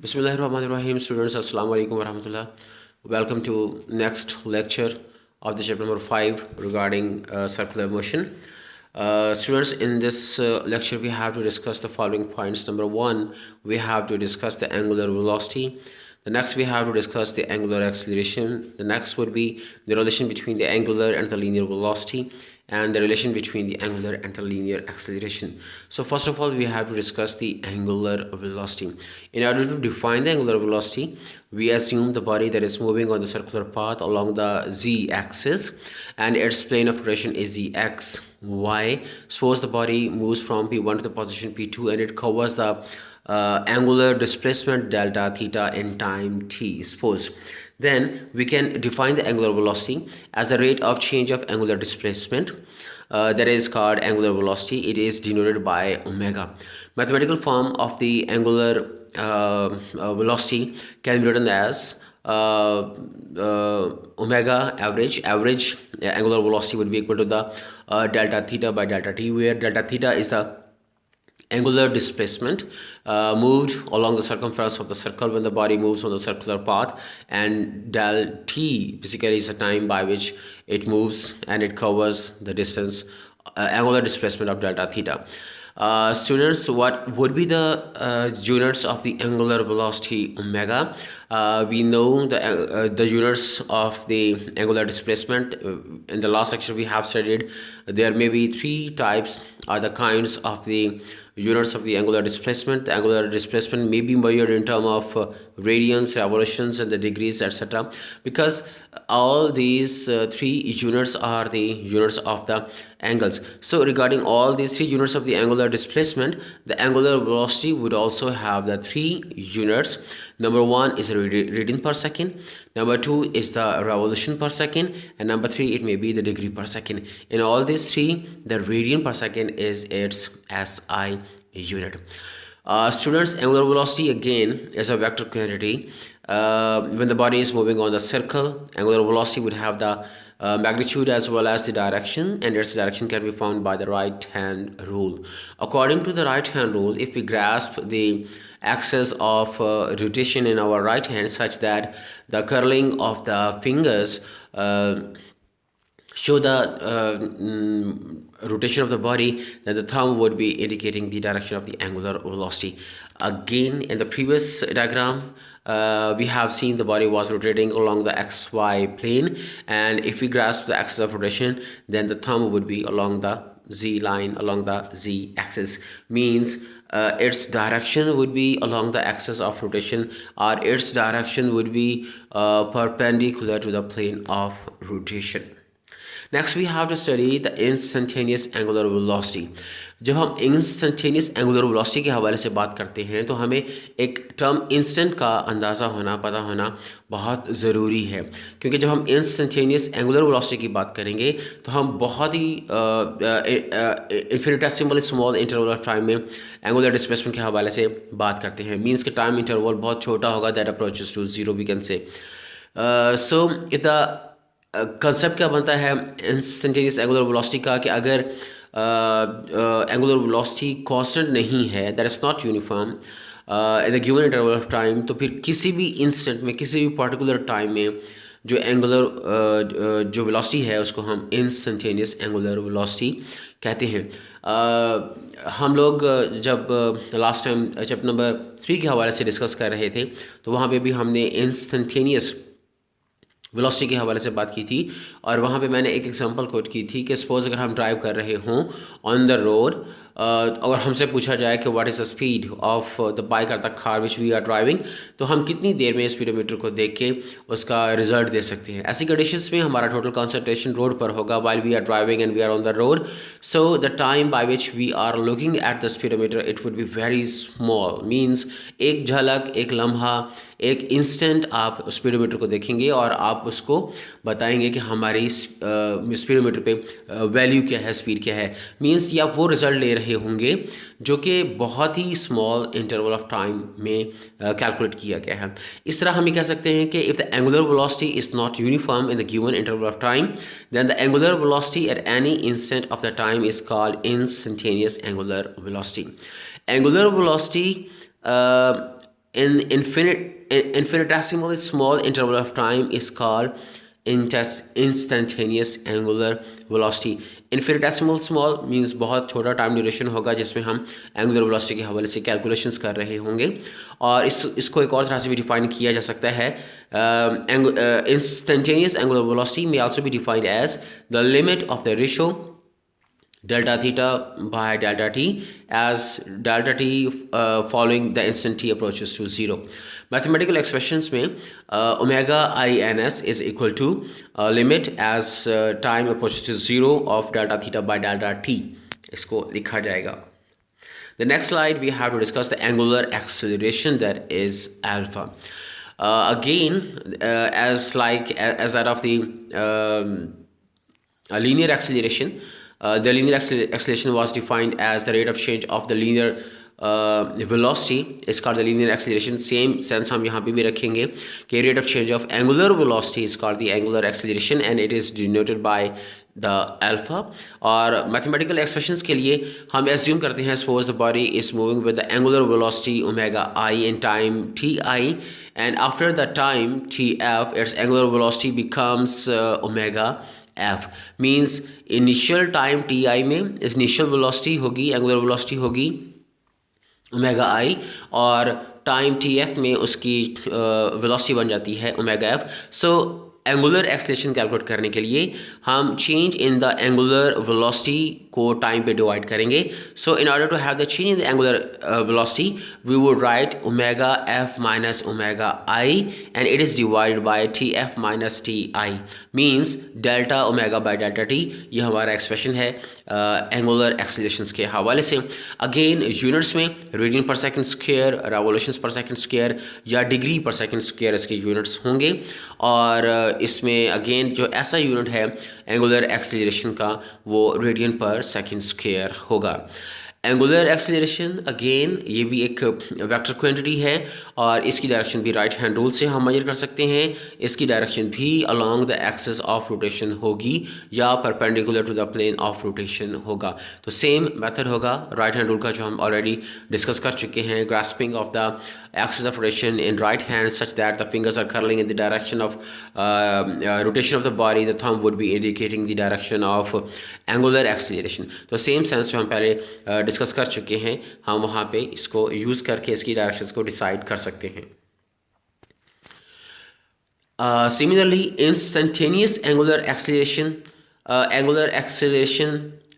Bismillahirrahmanirrahim. Students, Assalamu alaikum warahmatullah. Welcome to next lecture of the chapter number 5 regarding circular motion. Students, in this lecture we have to discuss the following points. Number 1, we have to discuss the angular velocity. The next we have to discuss the angular acceleration. The next would be the relation between the angular and the linear velocity, and the relation between the angular and the linear acceleration. So first of all, we have to discuss the angular velocity. In order to define the angular velocity, we assume the body that is moving on the circular path along the z-axis, and its plane of rotation is the xy. Suppose the body moves from P1 to the position P2, and it covers the angular displacement delta theta in time t. Suppose then we can define the angular velocity as the rate of change of angular displacement, that is called angular velocity. It is denoted by omega. Mathematical form of the angular velocity can be written as omega average angular velocity would be equal to the delta theta by delta t, where delta theta is the angular displacement moved along the circumference of the circle when the body moves on the circular path, and del t basically is the time by which it moves and it covers the distance, angular displacement of delta theta. Students, what would be the units of the angular velocity omega? We know the units of the angular displacement. In the last section we have studied there may be three types or the kinds of the units of the angular displacement. The angular displacement may be measured in terms of radians, revolutions, and the degrees, etc., because all these three units are the units of the angles. So regarding all these three units of the angular displacement, the angular velocity would also have the three units. Number 1 is radian per second, number 2 is the revolution per second, and number 3 it may be the degree per second. In all these three, the radian per second is its SI unit. Students, angular velocity again is a vector quantity. When the body is moving on the circle, angular velocity would have the magnitude as well as the direction, and its direction can be found by the right hand rule. According to the right hand rule, if we grasp the axis of rotation in our right hand such that the curling of the fingers show the rotation of the body, then the thumb would be indicating the direction of the angular velocity. Again, in the previous diagram, we have seen the body was rotating along the xy plane, and if we grasp the axis of rotation, then the thumb would be along the z line, along the z axis, means its direction would be along the axis of rotation, or its direction would be perpendicular to the plane of rotation. Next we have to study the instantaneous angular velocity. जब हम instantaneous angular velocity के हवाले से बात करते हैं तो हमें एक टर्म instant का अंदाज़ा होना, पता होना बहुत ज़रूरी है, क्योंकि जब हम instantaneous angular velocity की बात करेंगे तो हम बहुत ही infinitesimal small interval of time में angular displacement के हवाले से बात करते हैं. मीन्स कि टाइम इंटरवल बहुत छोटा होगा, that approaches to zero we can say. So if the concept क्या बनता है इंस्टेंटेनियस एंगुलर वेलोसिटी का, कि अगर एंगुलर वेलोसिटी कांस्टेंट नहीं है, that is not uniform in the given interval of time, तो फिर किसी भी इंस्टेंट में, किसी भी पर्टिकुलर टाइम में जो एंगुलर जो वेलोसिटी है उसको हम इंस्टेंटेनियस एंगुलर वेलोसिटी कहते हैं. हम लोग जब लास्ट टाइम चैप्टर नंबर 3 के हवाले से डिस्कस कर रहे थे तो वहाँ पे भी हमने इंस्टेंटेनियस वेलोसिटी के हवाले से बात की थी, और वहाँ पे मैंने एक एग्जांपल कोट की थी कि सपोज़ अगर हम ड्राइव कर रहे हों ऑन द रोड, अगर हमसे पूछा जाए कि what is the speed of the bike और the car which we are driving, तो हम कितनी देर में स्पीडोमीटर को देख के उसका रिजल्ट दे सकते हैं. ऐसी कंडीशंस में हमारा टोटल कंसंट्रेशन रोड पर होगा while we are driving and we are on the road. So the time by which we are looking at the speedometer it would be very small, means एक झलक, एक लम्हा, एक instant आप speedometer को देखेंगे और आप उसको बताएंगे कि हमारी स्पीडोमीटर पे वैल्यू क्या है, स्पीड क्या है. मीन्स या वो रिज़ल्ट ले रहे होंगे जो कि बहुत ही स्मॉल इंटरवल ऑफ टाइम में कैलकुलेट किया गया है. इस तरह हम ये कह सकते हैं कि if the angular velocity is not uniform in the given interval of time, then the angular velocity at any instant of the time is called instantaneous angular velocity. Angular velocity in infinitesimally small interval of time is called instantaneous angular velocity. Infinitesimal small means बहुत छोटा time duration होगा जिसमें हम angular velocity के हवाले से calculations कर रहे होंगे, और इसको एक और तरह से भी डिफाइन किया जा सकता है. Instantaneous angular velocity may also be defined as the limit of the ratio delta theta by delta t as delta t following the instant t approaches to zero. Mathematical expressions में omega ins is equal to limit as time approaches to zero of delta theta by delta t. इसको लिखा जाएगा. The next slide we have to discuss the angular acceleration, that is alpha. Again, as that of the linear acceleration. The linear acceleration was defined as the rate of change of the linear velocity is called the linear acceleration. Same sense हम यहाँ पे भी रखेंगे कि rate of change of angular velocity is called the angular acceleration and it is denoted by the alpha. और mathematical expressions के लिए हम assume करते हैं suppose the body is moving with the angular velocity omega I in time ti, and after the time tf its angular velocity becomes omega f. Means initial time T I में initial velocity होगी, angular velocity होगी omega आई, और time T F में उसकी velocity बन जाती है omega F. So angular acceleration calculate करने के लिए हम change in the angular velocity को टाइम पे डिवाइड करेंगे. So in order to have the change in the angular velocity we would write omega F minus omega I and it is divided by T F minus T I, means delta omega by delta T. ये हमारा expression है angular accelerations के हवाले से. Again units में radian पर second square, revolutions पर second square या डिग्री पर सेकंड स्क्वायर इसके यूनिट्स होंगे, और इसमें अगेन जो ऐसा यूनिट है एंगुलर एक्सेलरेशन का वो रेडियन पर सेकंड स्क्वायर होगा. एंगुलर एक्सेलरेशन अगेन ये भी एक वेक्टर क्वांटिटी है और इसकी डायरेक्शन भी राइट हैंड रूल से हम मेजर कर सकते हैं. इसकी डायरेक्शन भी along the axis of rotation होगी या perpendicular to the plane of rotation होगा. तो सेम मेथड होगा राइट हैंड रूल का जो हम ऑलरेडी डिस्कस कर चुके हैं. Grasping of the axis of rotation in right hand such that the fingers are curling in the direction of rotation of the body, the thumb would be indicating the direction of angular acceleration. तो same sense जो हम पहले discuss कर चुके हैं हम वहाँ पे इसको यूज़ करके इसकी डायरेक्शंस को डिसाइड कर सकते हैं. Similarly instantaneous angular acceleration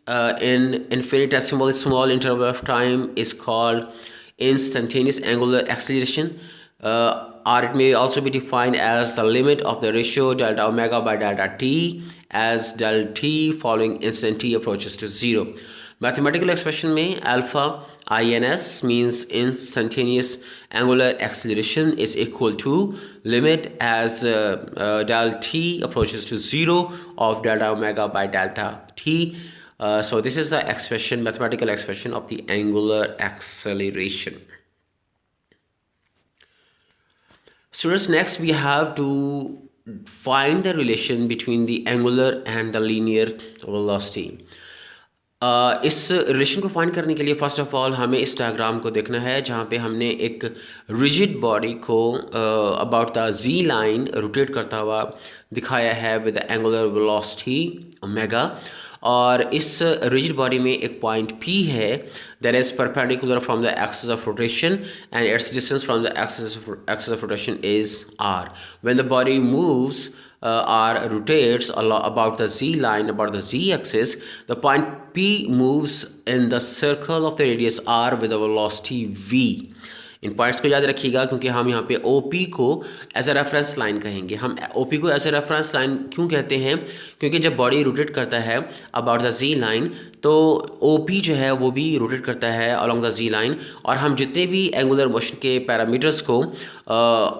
in infinitesimal small interval of time is called instantaneous angular acceleration, or it may also be defined as the limit of the ratio delta omega by delta t as del t following instant t approaches to zero. Mathematical expression में alpha ins means instantaneous angular acceleration is equal to limit as del t approaches to zero of delta omega by delta t. So this is the expression, mathematical expression of the angular acceleration. Students, next we have to find the relation between the angular and the linear velocity. इस relation को find करने के लिए first of all हमें इस diagram को देखना है जहाँ पे हमने एक रिजिड बॉडी को about the G line rotate करता हुआ दिखाया है with the angular velocity omega, और इस रिजिड बॉडी में एक पॉइंट P है that is perpendicular from the axis of rotation and its distance from the axis of rotation is R. When the body moves or rotates about the z line, about the z axis, the point P moves in the circle of the radius r with a velocity v. In points को याद रखिएगा क्योंकि हम यहाँ पे OP को as a reference line कहेंगे. हम OP को एज अ रेफरेंस लाइन क्यों कहते हैं? क्योंकि जब बॉडी रोटेट करता है अबाउट द जी लाइन तो OP जो है वो भी रोटेट करता है अलॉन्ग द जी लाइन, और हम जितने भी एंगुलर मोशन के पैरामीटर्स को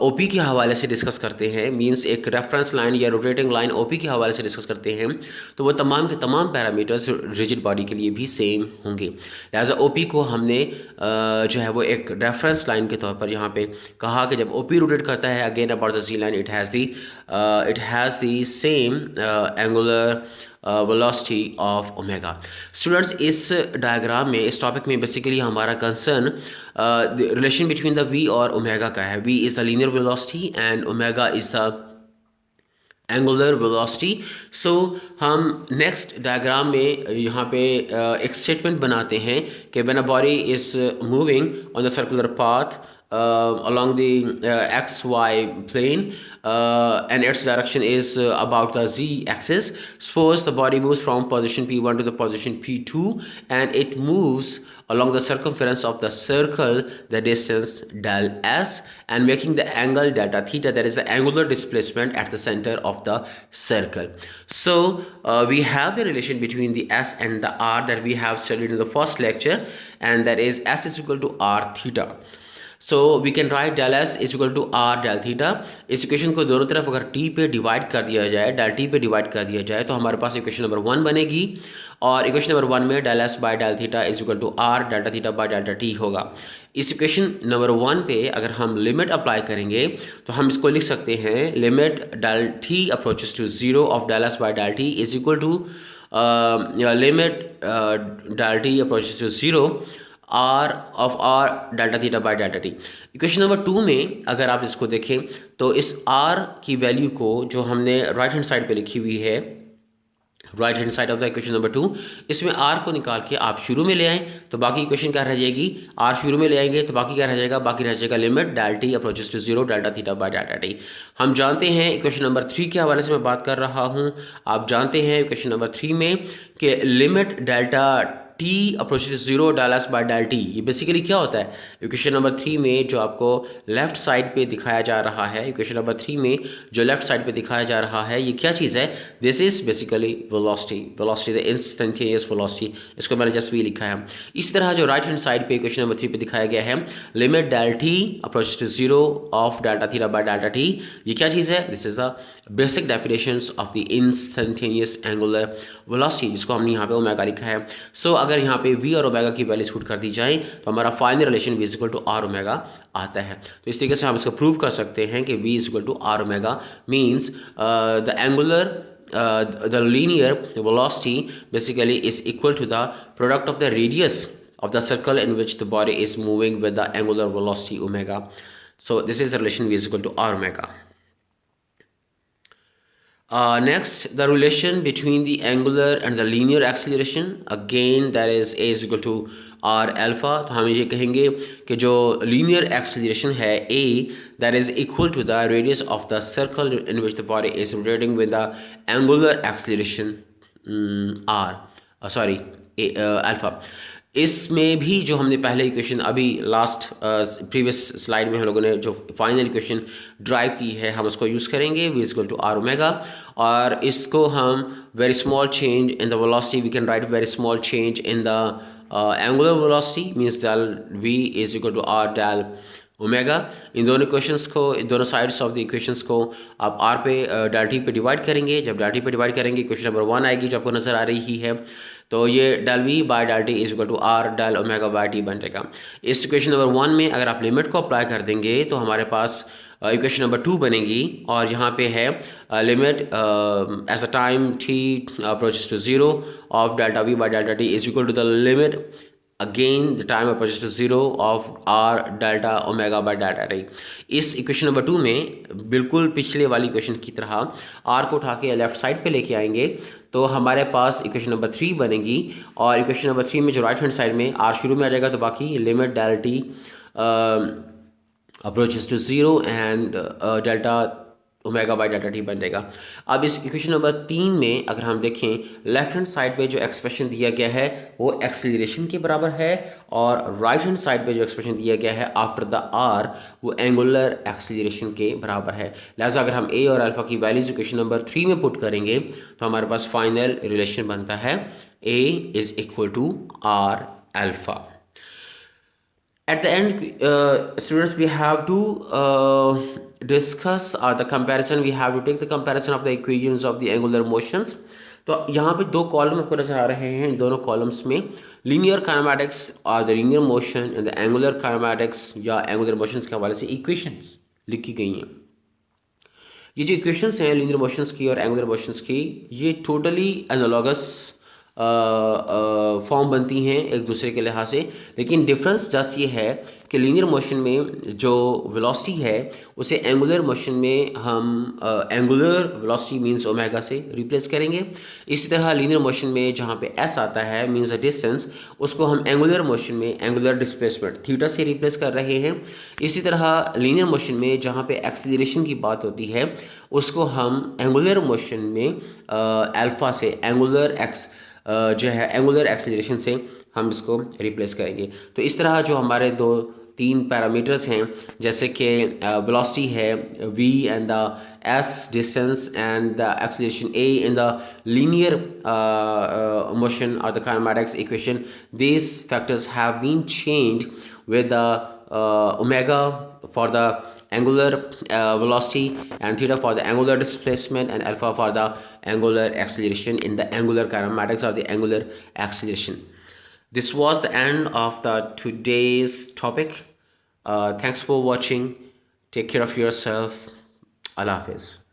OP के हवाले से डिस्कस करते हैं, मींस एक रेफरेंस लाइन या रोटेटिंग लाइन OP के हवाले से डिस्कस करते हैं, तो वो तमाम के तमाम पैरामीटर्स रिजिड बॉडी के लिए भी सेम होंगे. लिहाजा OP को हमने जो है वो एक रेफरेंस लाइन के तौर पर यहाँ पे कहा कि जब OP रोटेट करता है again about the G line it has the same angular velocity of omega. Students, इस डायग्राम में, इस टॉपिक में बेसिकली हमारा concern relation between the V और ओमेगा का है। V is the linear velocity and omega is the angular velocity. So हम next diagram में यहाँ पे एक स्टेटमेंट बनाते हैं कि when a body is moving on the circular path along the xy plane and its direction is about the z axis. Suppose the body moves from position p1 to the position p2 and it moves along the circumference of the circle the distance del s and making the angle delta theta, that is the angular displacement at the center of the circle. So we have the relation between the s and the r that we have studied in the first lecture, and that is s is equal to r theta. So we can write del S is equal to R del theta. इस equation को दोनों तरफ अगर T पे divide कर दिया जाए, del T पे डिवाइड कर दिया जाए, तो हमारे पास इक्वेशन नंबर 1 बनेगी। और इक्वेशन नंबर 1 में del S by del theta is equal to R delta theta by delta T होगा। इस इक्वेशन नंबर 1 पे अगर हम लिमिट अप्लाई करेंगे तो हम इसको लिख सकते हैं limit del T approaches to 0 of del S by del T is equal to limit del T approaches to 0 R of R delta theta by delta T. Equation number 2 में अगर आप इसको देखें तो इस आर की वैल्यू को जो हमने राइट हैंड साइड पे लिखी हुई है, right hand side of the equation number 2, इसमें आर को निकाल के आप शुरू में ले आएँ तो बाकी इक्वेशन क्या रह जाएगी, आर शुरू में ले आएंगे तो बाकी क्या रह जाएगा, बाकी रह जाएगा limit del T approaches to 0 delta theta by delta T. हम जानते हैं इक्वेशन नंबर 3 के हवाले से मैं बात कर रहा हूँ। आप जानते हैं इक्वेशन नंबर 3 में कि limit delta T approaches 0 del S by del T, ये बेसिकली क्या होता है। इक्वेशन नंबर 3 में जो आपको लेफ्ट साइड पे दिखाया जा रहा है, इक्वेशन नंबर 3 में जो लेफ्ट साइड पे दिखाया जा रहा है, ये क्या चीज़ है, this is basically velocity, velocity the instantaneous velocity, इसको मैंने जस्ट वी लिखा है। इस तरह जो राइट हैंड साइड पे इक्वेशन नंबर 3 पे दिखाया गया है limit del T approaches to 0 of delta theta by delta T, ये क्या चीज़ है, this is the basic definitions of the instantaneous angular velocity, जिसको हमने यहाँ पे ओमेगा लिखा है। सो अगर यहाँ पे v और ओमेगा की वैल्यूज पुट कर दी जाए तो हमारा final relation v is equal to R omega आता है। तो इस तरीके से हम इसको प्रूव कर सकते हैं कि v is equal to R omega means the angular the linear velocity basically is equal to the product of the radius of the circle in which the body is moving with the angular velocity omega. So this is the relation v is equal to r omega. Next, the relation between the angular and the linear acceleration, again that is a is equal to r alpha. तो हम ये कहेंगे कि जो linear acceleration है a, that is equal to the radius of the circle in which the body is rotating with the angular acceleration alpha. इसमें भी जो हमने पहले इक्वेशन अभी लास्ट प्रीवियस स्लाइड में हम लोगों ने जो फाइनल इक्वेशन ड्राइव की है, हम उसको यूज़ करेंगे v is equal to R omega, और इसको हम very small change in the velocity we can write very small change in the angular velocity means del v is equal to R del omega. इन दोनों equations को, इन दोनों sides of the equations को आप r पे del t पे divide करेंगे। जब डेल t पे डिवाइड करेंगे इक्वेशन नंबर 1 आएगी जो आपको नज़र आ रही है, तो ये del v by del T is equal to R del omega by T बन जाएगा। इस इक्वेशन नंबर 1 में अगर आप लिमिट को अप्लाई कर देंगे तो हमारे पास इक्वेशन नंबर 2 बनेगी, और यहाँ पे है limit as a time t approaches to 0 of delta v by delta T is equal to the limit again the time approaches to 0 of r delta omega by delta t। इस equation number 2 में बिल्कुल पिछले वाली equation की तरह r को उठा के लेफ्ट साइड पे लेके आएंगे तो हमारे पास इक्वेशन नंबर 3 बनेगी, और इक्वेशन नंबर 3 में जो राइट हैंड साइड में r शुरू में आ जाएगा तो बाकी limit del t approaches to 0 and delta omega by delta T बन जाएगा। अब इस इक्वेशन नंबर 3 में अगर हम देखें लेफ्ट हैंड साइड पे जो एक्सप्रेशन दिया गया है वो एक्सीलरेशन के बराबर है, और राइट हैंड साइड पे जो एक्सप्रेशन दिया गया है आफ्टर द आर वो एंगुलर एक्सीलरेशन के बराबर है। लिहाजा अगर हम ए और अल्फा की वैल्यूज इक्वेशन नंबर 3 में पुट करेंगे तो हमारे पास फाइनल रिलेशन बनता है A is equal to R alpha. At the end, students, we have to discuss the comparison. We have to take the comparison of the equations of the angular motions. तो यहाँ पे दो column आपको नजर आ रहे हैं, इन दोनों कॉलम्स में लीनियर काइनेमैटिक्स और the linear motion and the angular kinematics या एंगुलर मोशंस के हवाले से इक्वेशंस लिखी गई हैं। ये जो इक्वेशंस हैं लीनियर मोशंस की और एंगुलर मोशंस की, ये टोटली एनालॉगस फॉर्म बनती हैं एक दूसरे के लिहाज से, लेकिन डिफरेंस जस्ट ये है कि लीनियर मोशन में जो वेलोसिटी है उसे एंगुलर मोशन में हम एंगुलर वेलोसिटी मींस ओमेगा से रिप्लेस करेंगे। इसी तरह लीनियर मोशन में जहाँ पे एस आता है मींस अ डिस्टेंस, उसको हम एंगुलर मोशन में एंगुलर डिस्प्लेसमेंट थीटा से रिप्लेस कर रहे हैं। इसी तरह लीनियर मोशन में जहाँ पे एक्सीलरेशन की बात होती है उसको हम एंगुलर मोशन में अल्फा से एंगुलर एक्स जो है एंगुलर एक्सेलरेशन से हम इसको रिप्लेस करेंगे। तो इस तरह जो हमारे दो तीन पैरामीटर्स हैं जैसे कि वेलोसिटी है v and the s distance and the acceleration a in the linear motion और the kinematics equation, these factors have been changed with the omega for the angular velocity and theta for the angular displacement and alpha for the angular acceleration in the angular kinematics or the angular acceleration. This was the end of the today's topic. Thanks for watching. Take care of yourself. Allah Hafiz.